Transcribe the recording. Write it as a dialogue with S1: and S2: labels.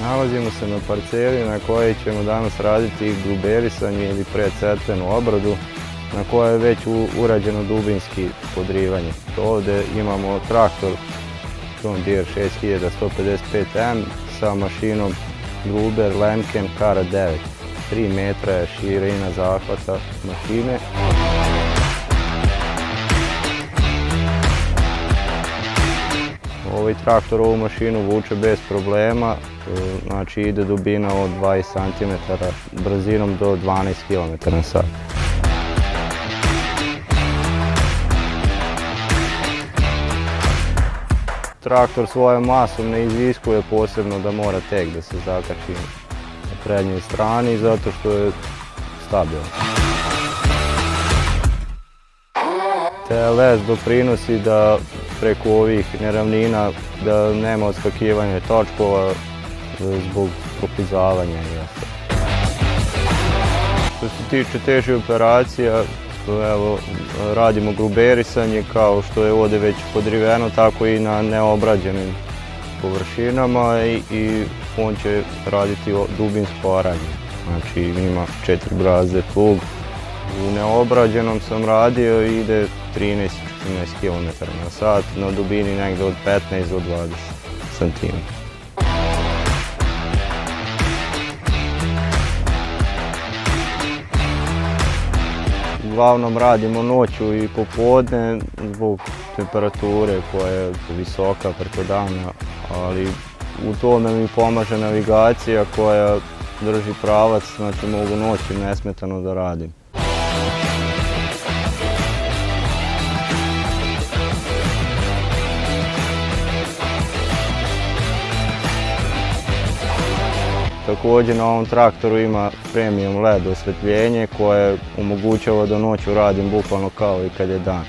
S1: Nalazimo se na parceli na kojoj ćemo danas raditi gruberisanje ili predsetvenu obradu, na kojoj je već urađeno dubinski podrivanje. Ovdje imamo traktor John Deere 6155M sa mašinom Gruber Lemken Kara 9. 3 metra je širina zahvata mašine. Ovaj traktor ovu mašinu vuče bez problema, znači ide dubina od 20 cm, brzinom do 12 km/h. Traktor svojom masom ne iziskuje posebno da mora tek da se zakači na prednjoj strani zato što je stabilan. TLS doprinosi da preko ovih neravnina da nema odskakivanja točkova zbog proklizavanja. Što se tiče težih operacija, evo, radimo gruberisanje kao što je ovdje već podriveno, tako i na neobrađenim površinama i on će raditi dubinsko oranje. Znači ima 4 brazde plug. U neobrađenom sam radio i ide 13-14 km/h na dubini negde od 15 do 20 cm. Uglavnom radimo noću i popodne zbog temperature koja je visoka preko dana, ali u tome mi pomaže navigacija koja drži pravac, znači mogu noći nesmetano da radim. Također na ovom traktoru ima premium LED osvetljenje koje omogućava da noću radim bukvalno kao i kad je dan.